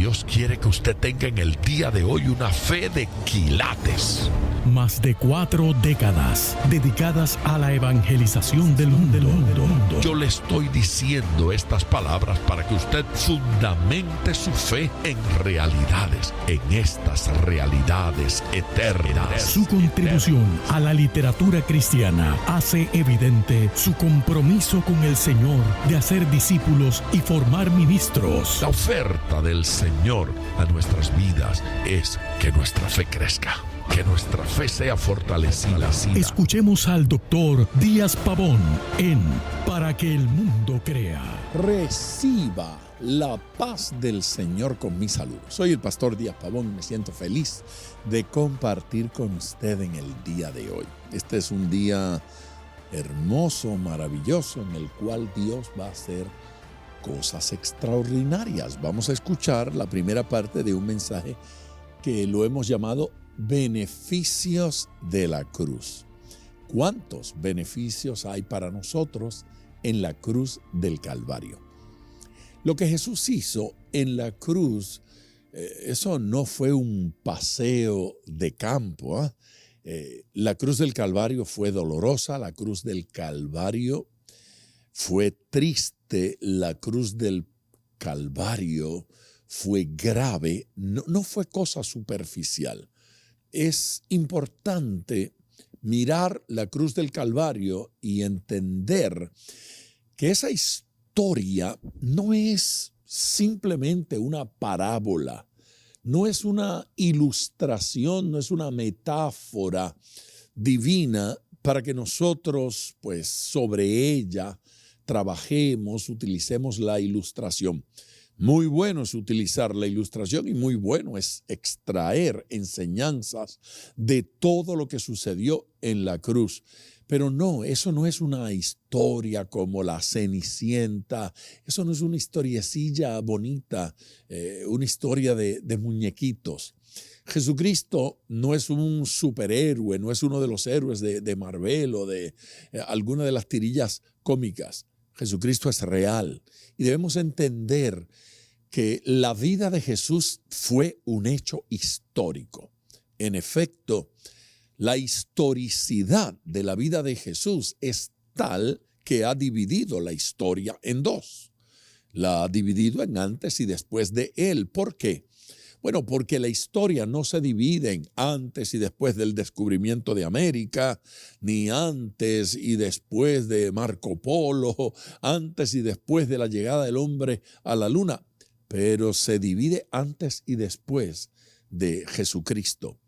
Dios quiere que usted tenga en el día de hoy una fe de quilates. Más de 4 décadas dedicadas a la evangelización del mundo. Yo le estoy diciendo estas palabras para que usted fundamente su fe en realidades, en estas realidades eternas. Su contribución a la literatura cristiana hace evidente su compromiso con el Señor de hacer discípulos y formar ministros. La oferta del Señor a nuestras vidas es que nuestra fe crezca, que nuestra fe sea fortalecida. Escuchemos al doctor Díaz Pavón en Para que el mundo crea. Reciba la paz del Señor con mi salud. Soy el pastor Díaz Pavón y me siento feliz de compartir con usted en el día de hoy. Este es un día hermoso, maravilloso, en el cual Dios va a hacer cosas extraordinarias. Vamos a escuchar la primera parte de un mensaje que lo hemos llamado Beneficios de la cruz. ¿Cuántos beneficios hay para nosotros en la cruz del Calvario? Lo que Jesús hizo en la cruz, eso no fue un paseo de campo. La cruz del Calvario fue dolorosa, la cruz del Calvario fue triste, la cruz del Calvario fue grave, no fue cosa superficial. Es importante mirar la cruz del Calvario y entender que esa historia no es simplemente una parábola, no es una ilustración, no es una metáfora divina para que nosotros, pues, sobre ella trabajemos, utilicemos la ilustración. Muy bueno es utilizar la ilustración y muy bueno es extraer enseñanzas de todo lo que sucedió en la cruz. Pero no, eso no es una historia como la Cenicienta, eso no es una historiecilla bonita, una historia de muñequitos. Jesucristo no es un superhéroe, no es uno de los héroes de Marvel o de alguna de las tirillas cómicas. Jesucristo es real y debemos entender que la vida de Jesús fue un hecho histórico. En efecto, la historicidad de la vida de Jesús es tal que ha dividido la historia en dos. La ha dividido en antes y después de él. ¿Por qué? Bueno, porque la historia no se divide en antes y después del descubrimiento de América, ni antes y después de Marco Polo, antes y después de la llegada del hombre a la luna, pero se divide antes y después de Jesucristo.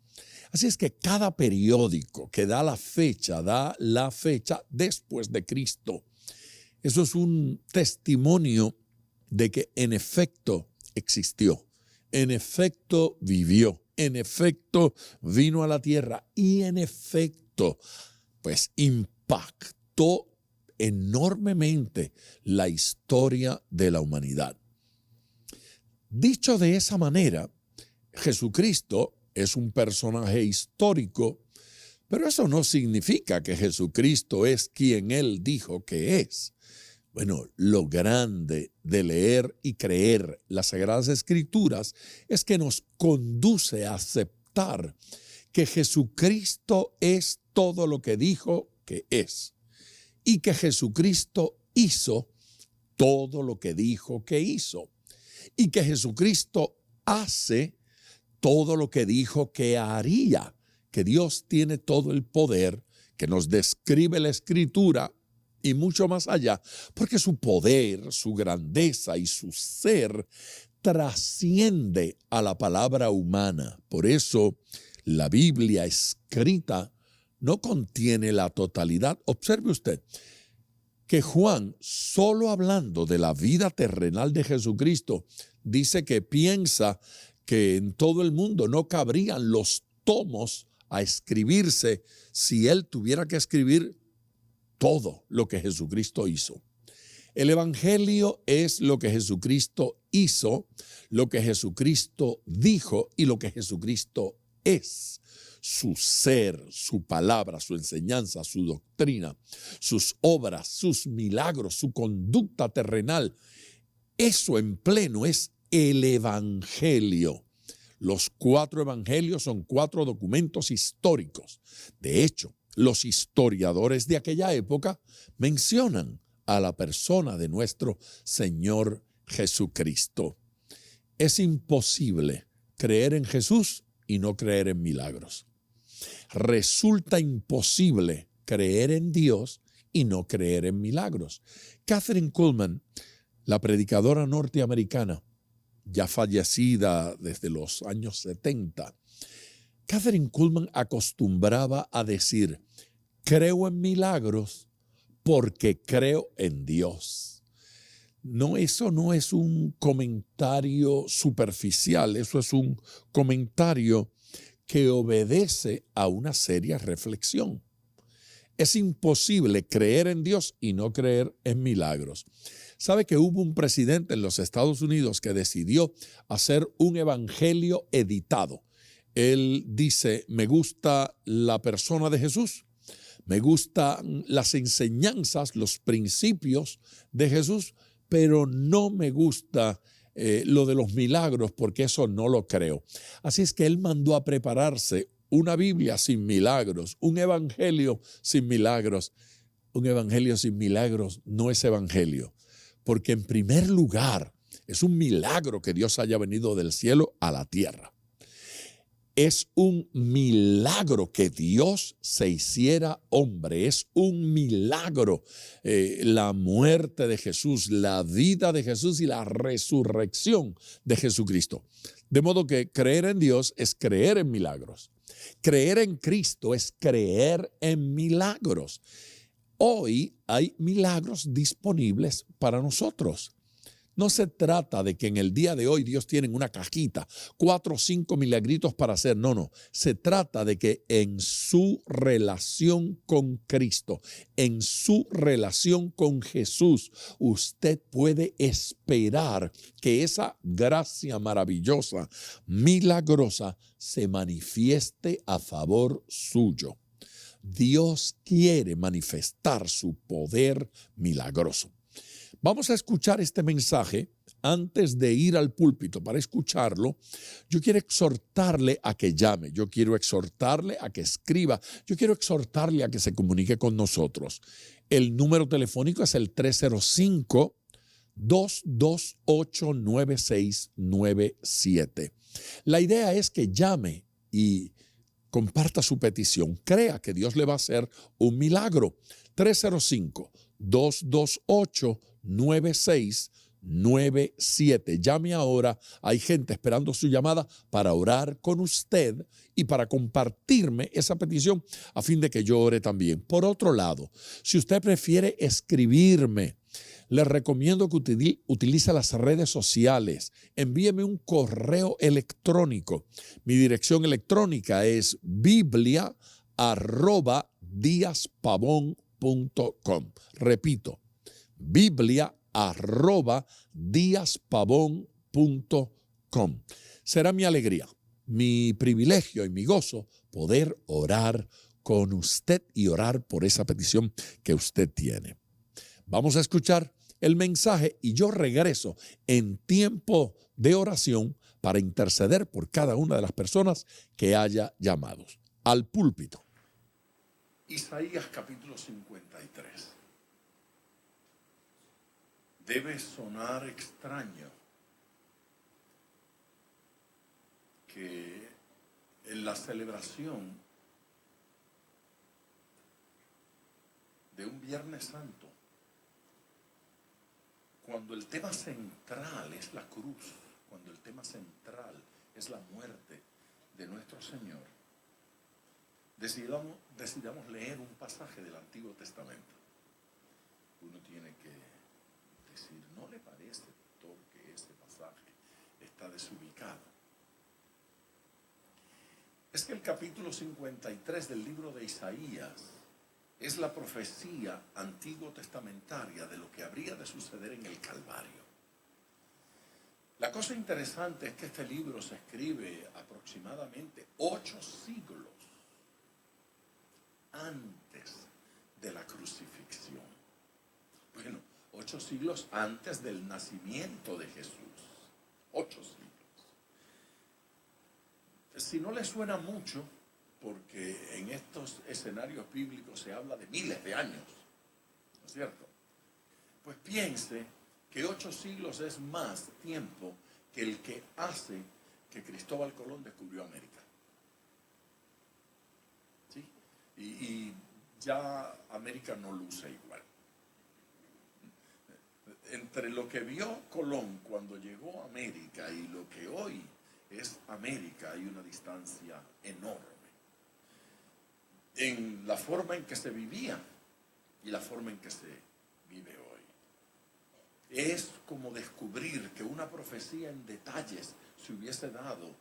Así es que cada periódico que da la fecha después de Cristo. Eso es un testimonio de que en efecto existió. En efecto vivió, en efecto vino a la tierra y en efecto pues impactó enormemente la historia de la humanidad. Dicho de esa manera, Jesucristo es un personaje histórico, pero eso no significa que Jesucristo es quien Él dijo que es. Bueno, lo grande de leer y creer las Sagradas Escrituras es que nos conduce a aceptar que Jesucristo es todo lo que dijo que es y que Jesucristo hizo todo lo que dijo que hizo y que Jesucristo hace todo lo que dijo que haría, que Dios tiene todo el poder, que nos describe la Escritura y mucho más allá, porque su poder, su grandeza y su ser trasciende a la palabra humana. Por eso la Biblia escrita no contiene la totalidad. Observe usted que Juan, solo hablando de la vida terrenal de Jesucristo, dice que piensa que en todo el mundo no cabrían los tomos a escribirse si él tuviera que escribir todo lo que Jesucristo hizo. El Evangelio es lo que Jesucristo hizo, lo que Jesucristo dijo y lo que Jesucristo es. Su ser, su palabra, su enseñanza, su doctrina, sus obras, sus milagros, su conducta terrenal. Eso en pleno es el Evangelio. Los 4 evangelios son 4 documentos históricos. De hecho, los historiadores de aquella época mencionan a la persona de nuestro Señor Jesucristo. Es imposible creer en Jesús y no creer en milagros. Resulta imposible creer en Dios y no creer en milagros. Kathryn Kuhlman, la predicadora norteamericana, ya fallecida desde los años 70, Kathryn Kuhlman acostumbraba a decir: creo en milagros porque creo en Dios. No, eso no es un comentario superficial, eso es un comentario que obedece a una seria reflexión. Es imposible creer en Dios y no creer en milagros. ¿Sabe que hubo un presidente en los Estados Unidos que decidió hacer un evangelio editado? Él dice: me gusta la persona de Jesús, me gustan las enseñanzas, los principios de Jesús, pero no me gusta lo de los milagros, porque eso no lo creo. Así es que él mandó a prepararse una Biblia sin milagros, un evangelio sin milagros. Un evangelio sin milagros no es evangelio, porque en primer lugar es un milagro que Dios haya venido del cielo a la tierra. Es un milagro que Dios se hiciera hombre. Es un milagro la muerte de Jesús, la vida de Jesús y la resurrección de Jesucristo. De modo que creer en Dios es creer en milagros. Creer en Cristo es creer en milagros. Hoy hay milagros disponibles para nosotros. No se trata de que en el día de hoy Dios tiene una cajita, 4 o 5 milagritos para hacer. No. Se trata de que en su relación con Cristo, en su relación con Jesús, usted puede esperar que esa gracia maravillosa, milagrosa, se manifieste a favor suyo. Dios quiere manifestar su poder milagroso. Vamos a escuchar este mensaje. Antes de ir al púlpito para escucharlo, yo quiero exhortarle a que llame, yo quiero exhortarle a que escriba, yo quiero exhortarle a que se comunique con nosotros. El número telefónico es el 305-228-9697. La idea es que llame y comparta su petición. Crea que Dios le va a hacer un milagro. 305-228-9697. Llame ahora. Hay gente esperando su llamada para orar con usted y para compartirme esa petición a fin de que yo ore también. Por otro lado, si usted prefiere escribirme, les recomiendo que utilice las redes sociales. Envíeme un correo electrónico. Mi dirección electrónica es biblia@diaspavon.com. Repito, biblia@diaspavon.com. Será mi alegría, mi privilegio y mi gozo poder orar con usted y orar por esa petición que usted tiene. Vamos a escuchar el mensaje y yo regreso en tiempo de oración para interceder por cada una de las personas que haya llamado al púlpito. Isaías capítulo 53. Debe sonar extraño que en la celebración de un Viernes Santo, cuando el tema central es la cruz, cuando el tema central es la muerte de nuestro Señor, decidamos leer un pasaje del Antiguo Testamento. Uno tiene que decir, ¿no le parece, doctor, que este pasaje está desubicado? Es que el capítulo 53 del libro de Isaías es la profecía antiguo testamentaria de lo que habría de suceder en el Calvario. La cosa interesante es que este libro se escribe aproximadamente 8 siglos antes de la crucifixión. Bueno, 8 siglos antes del nacimiento de Jesús. 8 siglos. Si no le suena mucho, porque en estos escenarios bíblicos se habla de miles de años, ¿no es cierto? Pues piense que 8 siglos es más tiempo que el que hace que Cristóbal Colón descubrió América. ¿Sí? Y ya América no luce igual. Entre lo que vio Colón cuando llegó a América y lo que hoy es América hay una distancia enorme. En la forma en que se vivía y la forma en que se vive hoy. Es como descubrir que una profecía en detalles se hubiese dado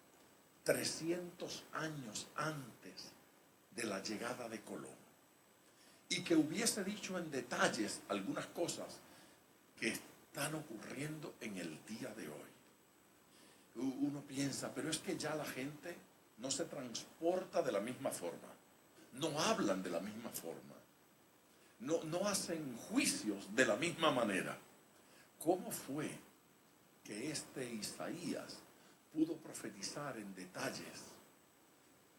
300 años antes de la llegada de Colón y que hubiese dicho en detalles algunas cosas que están ocurriendo en el día de hoy. Uno piensa, pero es que ya la gente no se transporta de la misma forma, no hablan de la misma forma, no hacen juicios de la misma manera. ¿Cómo fue que este Isaías pudo profetizar en detalles?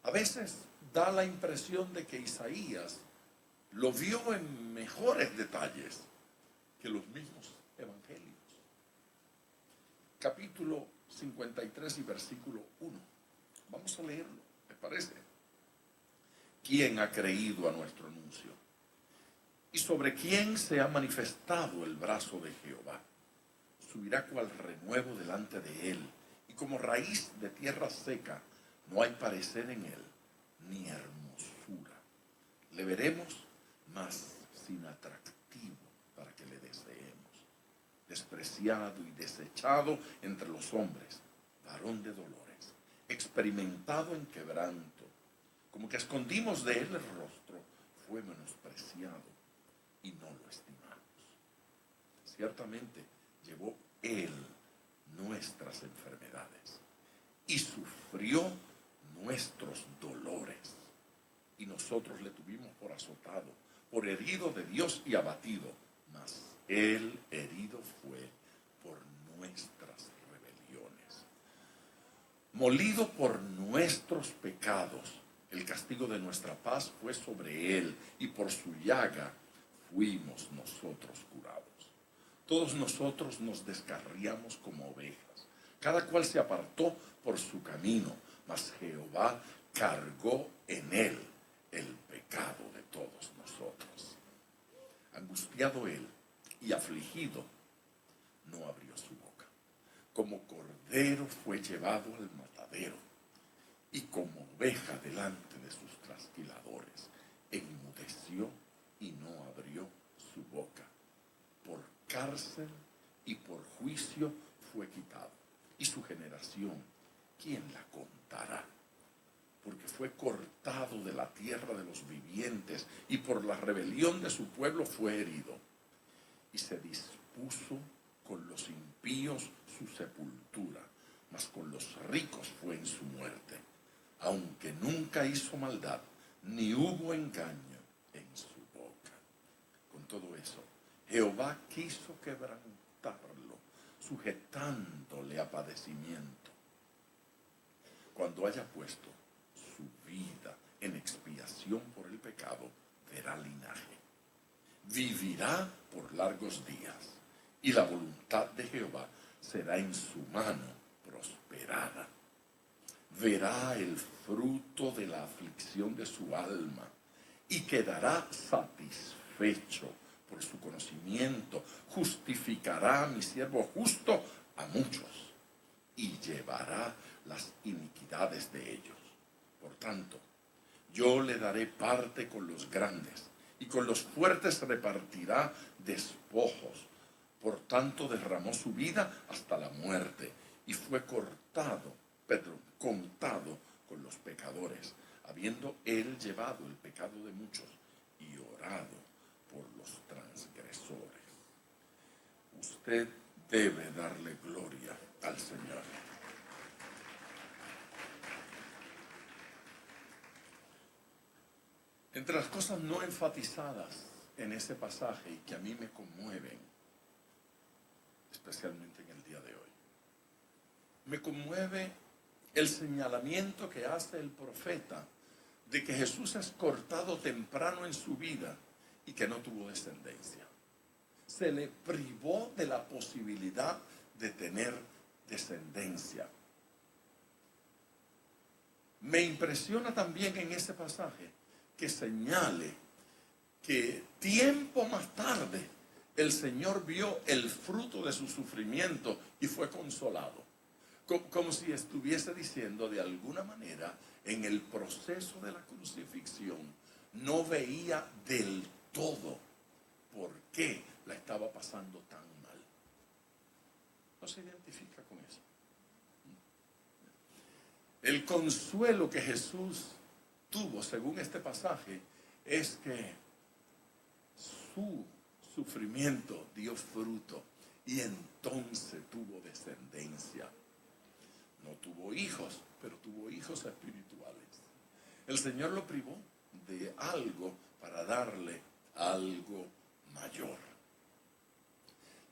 A veces da la impresión de que Isaías lo vio en mejores detalles que los mismos evangelios. Capítulo 53 y versículo 1. Vamos a leerlo, ¿les parece? ¿Quién ha creído a nuestro anuncio? ¿Y sobre quién se ha manifestado el brazo de Jehová? Subirá cual renuevo delante de él, y como raíz de tierra seca, no hay parecer en él, ni hermosura. Le veremos, mas sin atractivo para que le deseemos. Despreciado y desechado entre los hombres, varón de dolores, experimentado en quebranto, como que escondimos de él el rostro, fue menospreciado y no lo estimamos. Ciertamente llevó él nuestras enfermedades y sufrió nuestros dolores, y nosotros le tuvimos por azotado, por herido de Dios y abatido, mas él herido fue por nuestras rebeliones, molido por nuestros pecados. El castigo de nuestra paz fue sobre él, y por su llaga fuimos nosotros curados. Todos nosotros nos descarriamos como ovejas, cada cual se apartó por su camino, mas Jehová cargó en él el pecado de todos nosotros. Angustiado él y afligido, no abrió su boca. Como cordero fue llevado al matadero, y como oveja delante de sus trasquiladores, enmudeció y no abrió su boca. Por cárcel y por juicio fue quitado. Y su generación, ¿quién la contará? Porque fue cortado de la tierra de los vivientes, y por la rebelión de su pueblo fue herido. Y se dispuso con los impíos su sepultura, mas con los ricos fue en su muerte. Aunque nunca hizo maldad, ni hubo engaño en su boca. Con todo eso, Jehová quiso quebrantarlo, sujetándole a padecimiento. Cuando haya puesto su vida en expiación por el pecado, verá linaje. Vivirá por largos días, y la voluntad de Jehová será en su mano prosperada. Verá el fruto de la aflicción de su alma, y quedará satisfecho por su conocimiento. Justificará a mi siervo justo a muchos, y llevará las iniquidades de ellos. Por tanto, yo le daré parte con los grandes, y con los fuertes repartirá despojos. Por tanto, derramó su vida hasta la muerte, y fue contado con los pecadores, habiendo él llevado el pecado de muchos y orado por los transgresores. Usted debe darle gloria al Señor. Entre las cosas no enfatizadas en ese pasaje y que a mí me conmueven, especialmente en el día de hoy, Me conmueve el señalamiento que hace el profeta de que Jesús es cortado temprano en su vida y que no tuvo descendencia. Se le privó de la posibilidad de tener descendencia. Me impresiona también en ese pasaje que señale que tiempo más tarde el Señor vio el fruto de su sufrimiento y fue consolado. Como si estuviese diciendo de alguna manera, en el proceso de la crucifixión, no veía del todo por qué la estaba pasando tan mal. ¿No se identifica con eso? El consuelo que Jesús tuvo, según este pasaje, es que su sufrimiento dio fruto y entonces tuvo descendencia. No tuvo hijos, pero tuvo hijos espirituales. El Señor lo privó de algo para darle algo mayor.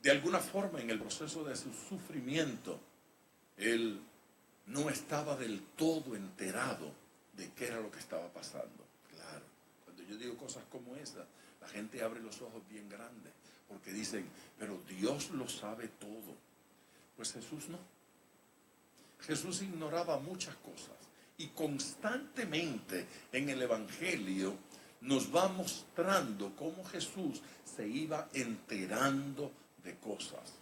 De alguna forma, en el proceso de su sufrimiento, Él no estaba del todo enterado de qué era lo que estaba pasando. Claro, cuando yo digo cosas como esa, la gente abre los ojos bien grandes, porque dicen, pero Dios lo sabe todo. Pues Jesús no. Jesús ignoraba muchas cosas y constantemente en el Evangelio nos va mostrando cómo Jesús se iba enterando de cosas.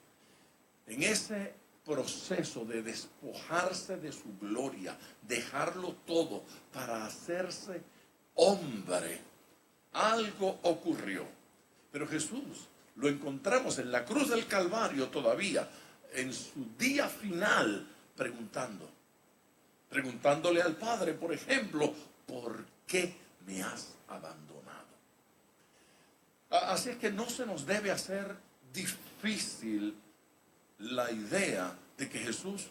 En ese proceso de despojarse de su gloria, dejarlo todo para hacerse hombre, algo ocurrió. Pero Jesús lo encontramos en la cruz del Calvario todavía, en su día final, preguntándole al Padre, por ejemplo, ¿por qué me has abandonado? Así es que no se nos debe hacer difícil la idea de que Jesús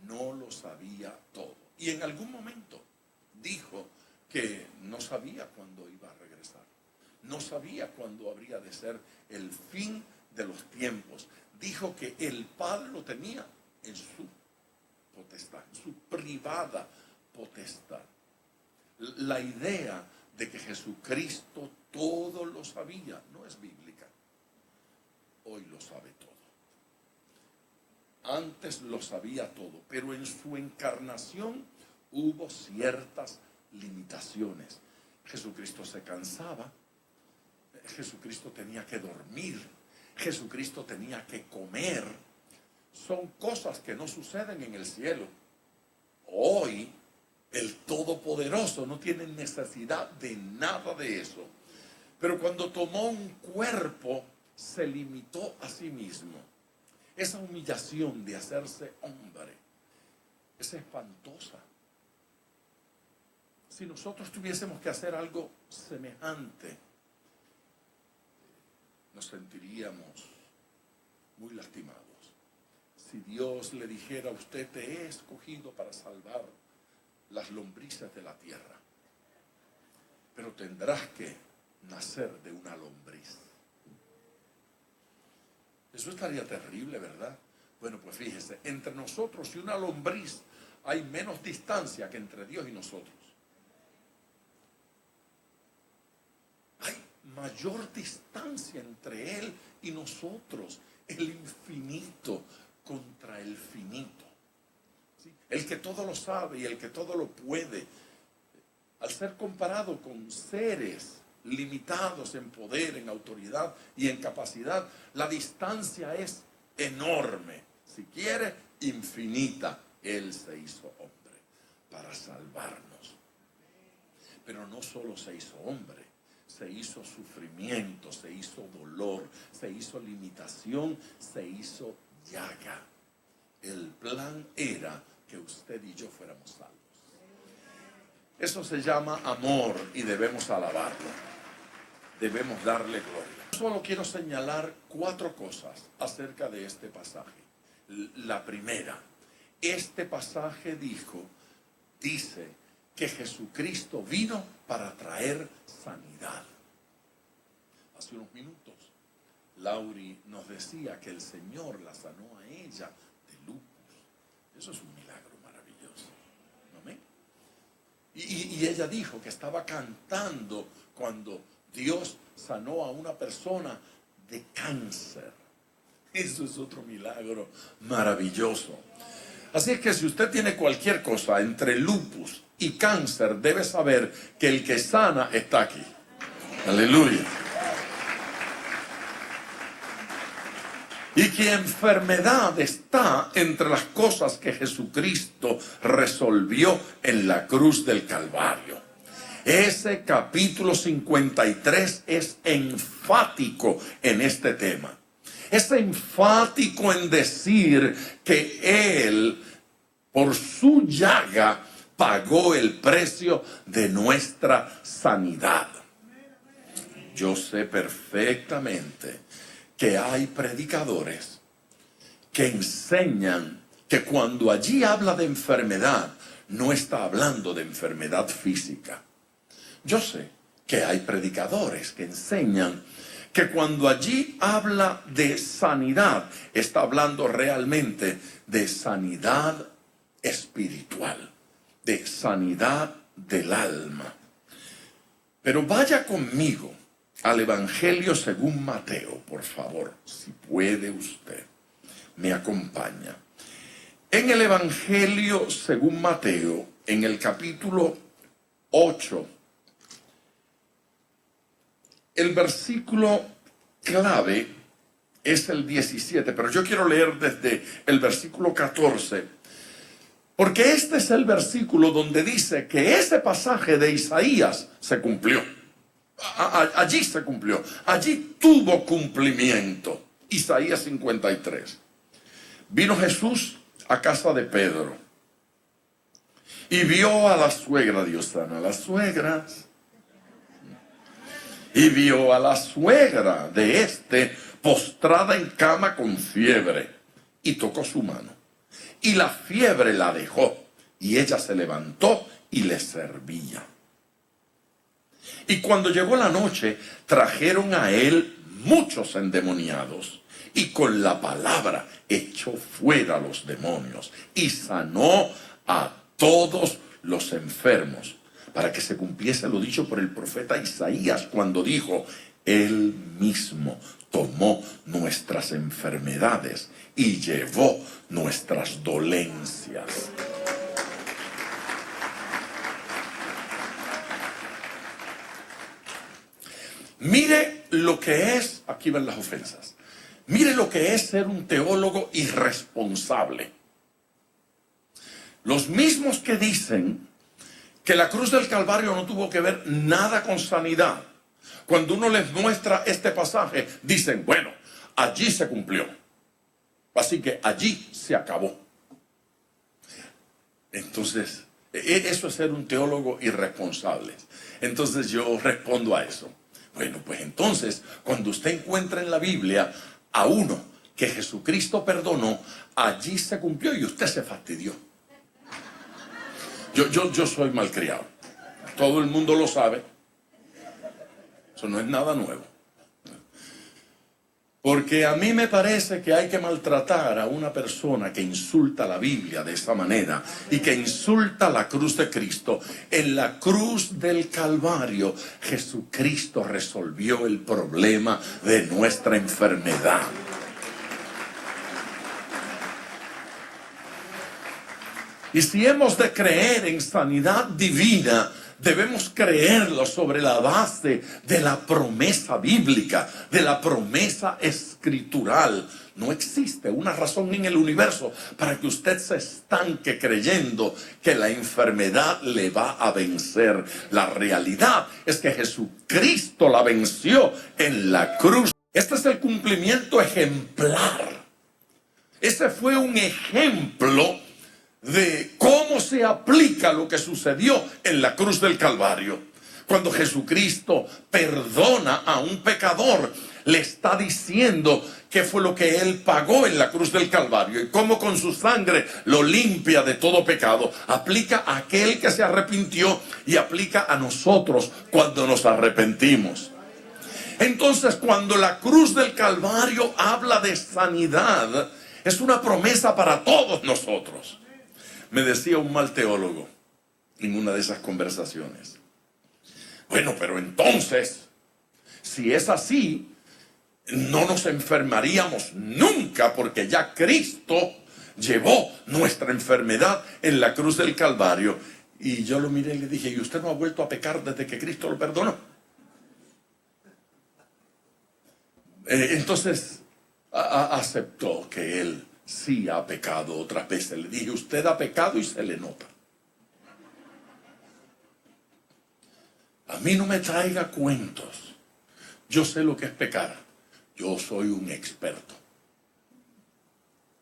no lo sabía todo. Y en algún momento dijo que no sabía cuándo iba a regresar. No sabía cuándo habría de ser el fin de los tiempos. Dijo que el Padre lo tenía en su potestad, su privada potestad. La idea de que Jesucristo todo lo sabía no es bíblica. Hoy lo sabe todo. Antes lo sabía todo, pero en su encarnación hubo ciertas limitaciones. Jesucristo se cansaba, Jesucristo tenía que dormir, Jesucristo tenía que comer. Son cosas que no suceden en el cielo. Hoy el Todopoderoso no tiene necesidad de nada de eso. Pero cuando tomó un cuerpo, se limitó a sí mismo. Esa humillación de hacerse hombre es espantosa. Si nosotros tuviésemos que hacer algo semejante, nos sentiríamos muy lastimados. Si Dios le dijera, usted te he escogido para salvar las lombrices de la tierra, pero tendrás que nacer de una lombriz. Eso estaría terrible, ¿verdad? Bueno, pues fíjese, entre nosotros y una lombriz hay menos distancia que entre Dios y nosotros. Hay mayor distancia entre Él y nosotros, el infinito contra el finito. ¿Sí? El que todo lo sabe y el que todo lo puede, al ser comparado con seres limitados en poder, en autoridad y en capacidad, la distancia es enorme, si quiere infinita. Él se hizo hombre para salvarnos, pero no solo se hizo hombre, se hizo sufrimiento, se hizo dolor, se hizo limitación, se hizo llaga. El plan era que usted y yo fuéramos salvos. Eso se llama amor y debemos alabarlo. Debemos darle gloria. Solo quiero señalar 4 cosas acerca de este pasaje. La primera, este pasaje dice que Jesucristo vino para traer sanidad. Hace unos minutos, Lauri nos decía que el Señor la sanó a ella de lupus. Eso es un milagro maravilloso. ¿Amén? Y ella dijo que estaba cantando cuando Dios sanó a una persona de cáncer. Eso es otro milagro maravilloso. Así es que si usted tiene cualquier cosa entre lupus y cáncer, debe saber que el que sana está aquí. Aleluya. Y que enfermedad está entre las cosas que Jesucristo resolvió en la cruz del Calvario. Ese capítulo 53 es enfático en este tema. Es enfático en decir que Él, por su llaga, pagó el precio de nuestra sanidad. Yo sé perfectamente que hay predicadores que enseñan que cuando allí habla de enfermedad, no está hablando de enfermedad física. Yo sé que hay predicadores que enseñan que cuando allí habla de sanidad, está hablando realmente de sanidad espiritual, de sanidad del alma. Pero vaya conmigo al Evangelio según Mateo, por favor, si puede usted, me acompaña. En el Evangelio según Mateo, en el capítulo 8, el versículo clave es el 17, pero yo quiero leer desde el versículo 14, porque este es el versículo donde dice que ese pasaje de Isaías se cumplió. Allí se cumplió, allí tuvo cumplimiento. Isaías 53. Vino Jesús a casa de Pedro y vio a la suegra, Dios sana a las suegras, y vio a la suegra de este postrada en cama con fiebre, y tocó su mano, y la fiebre la dejó, y ella se levantó y le servía. Y cuando llegó la noche, trajeron a él muchos endemoniados, y con la palabra echó fuera los demonios, y sanó a todos los enfermos, para que se cumpliese lo dicho por el profeta Isaías, cuando dijo: Él mismo tomó nuestras enfermedades y llevó nuestras dolencias. Mire lo que es, aquí van las ofensas, mire lo que es ser un teólogo irresponsable. Los mismos que dicen que la cruz del Calvario no tuvo que ver nada con sanidad, cuando uno les muestra este pasaje, dicen: bueno, allí se cumplió, así que allí se acabó. Entonces, eso es ser un teólogo irresponsable. Entonces yo respondo a eso. Bueno, pues entonces, cuando usted encuentra en la Biblia a uno que Jesucristo perdonó, allí se cumplió y usted se fastidió. Yo soy malcriado. Todo el mundo lo sabe. Eso no es nada nuevo. Porque a mí me parece que hay que maltratar a una persona que insulta la Biblia de esa manera y que insulta la cruz de Cristo. En la cruz del Calvario, Jesucristo resolvió el problema de nuestra enfermedad. Y si hemos de creer en sanidad divina, debemos creerlo sobre la base de la promesa bíblica, de la promesa escritural. No existe una razón en el universo para que usted se estanque creyendo que la enfermedad le va a vencer. La realidad es que Jesucristo la venció en la cruz. Este es el cumplimiento ejemplar. Ese fue un ejemplo de cómo se aplica lo que sucedió en la cruz del Calvario. Cuando Jesucristo perdona a un pecador, le está diciendo qué fue lo que Él pagó en la cruz del Calvario y cómo con su sangre lo limpia de todo pecado. Aplica a aquel que se arrepintió y aplica a nosotros cuando nos arrepentimos. Entonces, cuando la cruz del Calvario habla de sanidad, es una promesa para todos nosotros. Me decía un mal teólogo en una de esas conversaciones: bueno, pero entonces, si es así, no nos enfermaríamos nunca, porque ya Cristo llevó nuestra enfermedad en la cruz del Calvario. Y yo lo miré y le dije: ¿y usted no ha vuelto a pecar desde que Cristo lo perdonó? Entonces aceptó que él sí ha pecado otras veces. Le dije: usted ha pecado y se le nota. A mí no me traiga cuentos. Yo sé lo que es pecar. Yo soy un experto.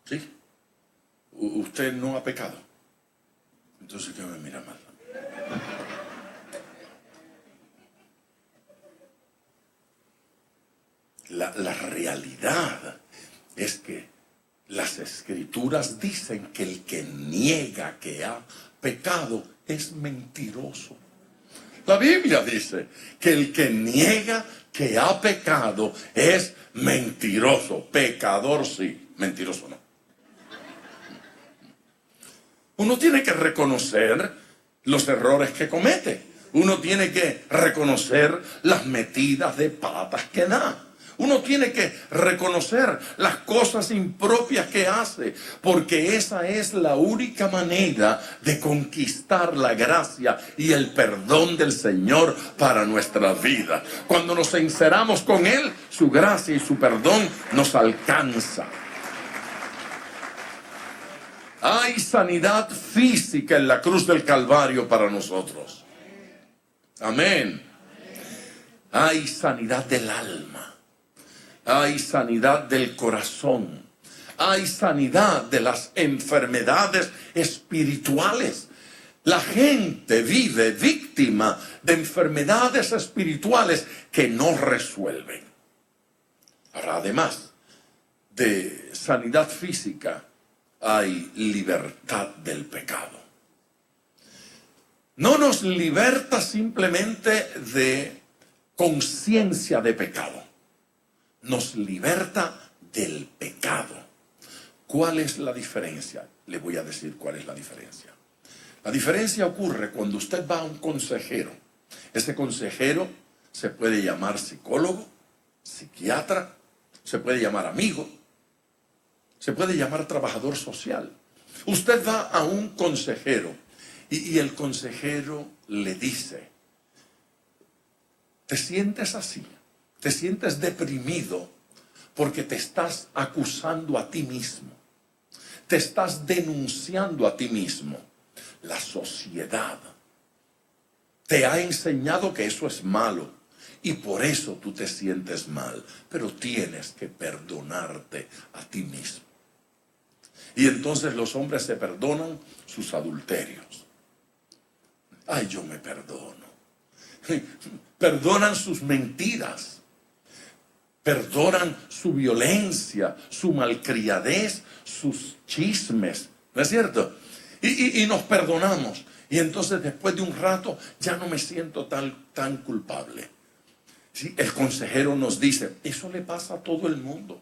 ¿Sí? Usted no ha pecado. Entonces, ¿qué me mira mal? La realidad es que las Escrituras dicen que el que niega que ha pecado es mentiroso. La Biblia dice que el que niega que ha pecado es mentiroso. Pecador sí, mentiroso no. Uno tiene que reconocer los errores que comete. Uno tiene que reconocer las metidas de patas que da. Uno tiene que reconocer las cosas impropias que hace, porque esa es la única manera de conquistar la gracia y el perdón del Señor para nuestra vida. Cuando nos sinceramos con Él, su gracia y su perdón nos alcanza. Hay sanidad física en la cruz del Calvario para nosotros. Amén. Hay sanidad del alma. Hay sanidad del corazón. Hay sanidad de las enfermedades espirituales. La gente vive víctima de enfermedades espirituales que no resuelven. Ahora, además de sanidad física, hay libertad del pecado. No nos liberta simplemente de conciencia de pecado. Nos liberta del pecado. ¿Cuál es la diferencia? Le voy a decir cuál es la diferencia. La diferencia ocurre cuando usted va a un consejero. Ese consejero se puede llamar psicólogo, psiquiatra, se puede llamar amigo, se puede llamar trabajador social. Usted va a un consejero y el consejero le dice: ¿te sientes así? ¿Te sientes deprimido porque te estás acusando a ti mismo? Te estás denunciando a ti mismo. La sociedad te ha enseñado que eso es malo y por eso tú te sientes mal, pero tienes que perdonarte a ti mismo. Y entonces los hombres se perdonan sus adulterios. Ay, yo me perdono. Perdonan sus mentiras. Perdonan su violencia, su malcriadez, sus chismes. ¿No es cierto? Y nos perdonamos. Y entonces después de un rato ya no me siento tan culpable. ¿Sí? El consejero nos dice: eso le pasa a todo el mundo.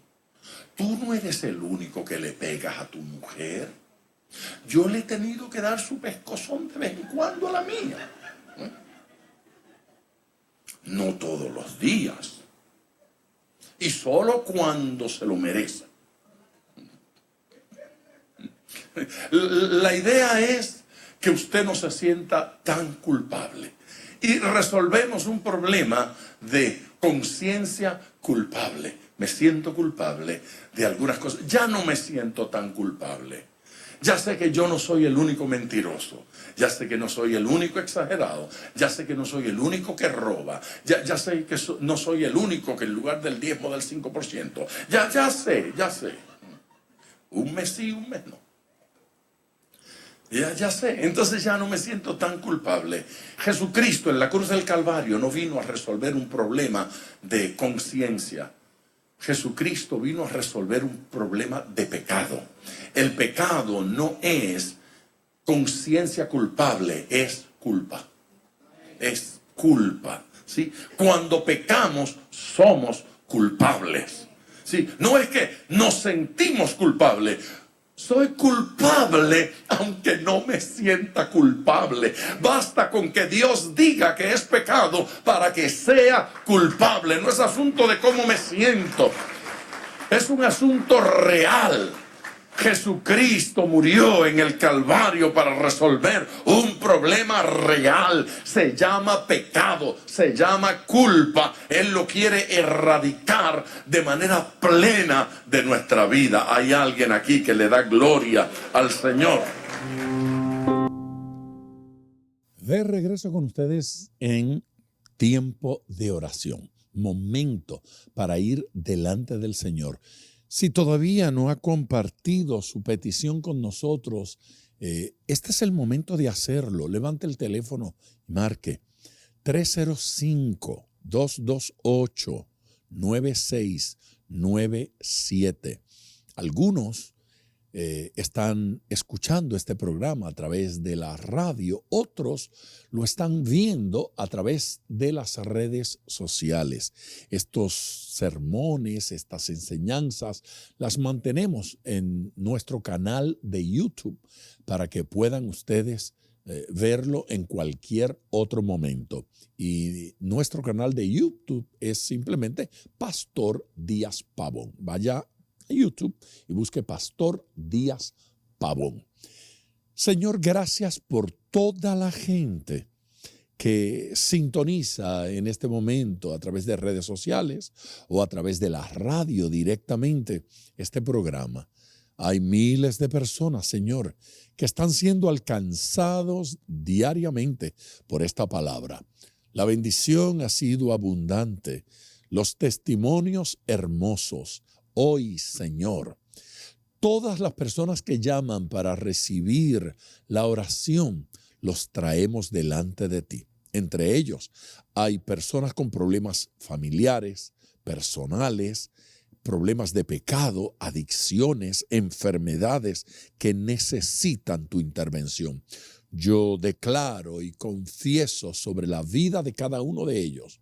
Tú no eres el único que le pegas a tu mujer. Yo le he tenido que dar su pescozón de vez en cuando a la mía. No todos los días. Y solo cuando se lo merece. La idea es que usted no se sienta tan culpable. Y resolvemos un problema de conciencia culpable. Me siento culpable de algunas cosas. Ya no me siento tan culpable. Ya sé que yo no soy el único mentiroso. Ya sé que no soy el único exagerado. Ya sé que no soy el único que roba. Ya sé que no soy el único que en lugar del diezmo del 5%. Ya sé. Un mes sí, un mes no. Ya sé. Entonces ya no me siento tan culpable. Jesucristo en la cruz del Calvario no vino a resolver un problema de conciencia. Jesucristo vino a resolver un problema de pecado. El pecado no es conciencia culpable, es culpa. Es culpa, ¿sí? Cuando pecamos somos culpables, ¿sí? No es que nos sentimos culpables, Soy culpable, aunque no me sienta culpable. Basta con que Dios diga que es pecado para que sea culpable. No es asunto de cómo me siento. Es un asunto real. Jesucristo murió en el Calvario para resolver un problema real. Se llama pecado, se llama culpa. Él lo quiere erradicar de manera plena de nuestra vida. Hay alguien aquí que le da gloria al Señor. De regreso con ustedes en tiempo de oración. Momento para ir delante del Señor. Si todavía no ha compartido su petición con nosotros, este es el momento de hacerlo. Levante el teléfono y marque 305-228-9697. Algunos están escuchando este programa a través de la radio, otros lo están viendo a través de las redes sociales. Estos sermones, estas enseñanzas, las mantenemos en nuestro canal de YouTube para que puedan ustedes verlo en cualquier otro momento. Y nuestro canal de YouTube es simplemente Pastor Díaz Pavón. Vaya a YouTube y busque Pastor Díaz Pavón. Señor, gracias por toda la gente que sintoniza en este momento a través de redes sociales o a través de la radio directamente este programa. Hay miles de personas, Señor, que están siendo alcanzados diariamente por esta palabra. La bendición ha sido abundante, los testimonios hermosos. Hoy, Señor, todas las personas que llaman para recibir la oración, los traemos delante de ti. Entre ellos hay personas con problemas familiares, personales, problemas de pecado, adicciones, enfermedades que necesitan tu intervención. Yo declaro y confieso sobre la vida de cada uno de ellos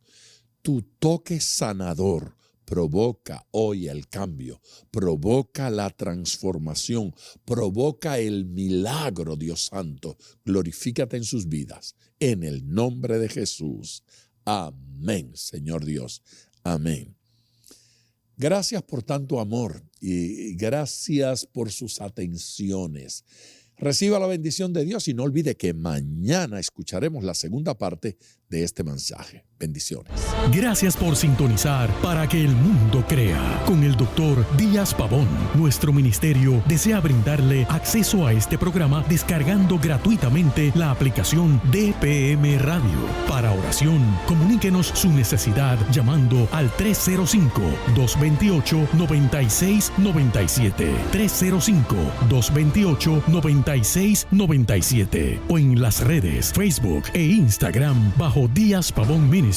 tu toque sanador. Provoca hoy el cambio, provoca la transformación, provoca el milagro, Dios Santo. Glorifícate en sus vidas, en el nombre de Jesús. Amén, Señor Dios. Amén. Gracias por tanto amor y gracias por sus atenciones. Reciba la bendición de Dios y no olvide que mañana escucharemos la segunda parte de este mensaje. Bendiciones. Gracias por sintonizar para que el mundo crea. Con el Dr. Díaz Pavón, nuestro ministerio desea brindarle acceso a este programa descargando gratuitamente la aplicación DPM Radio. Para oración, comuníquenos su necesidad llamando al 305-228-9697. 305-228-9697. O en las redes Facebook e Instagram bajo Díaz Pavón Ministries.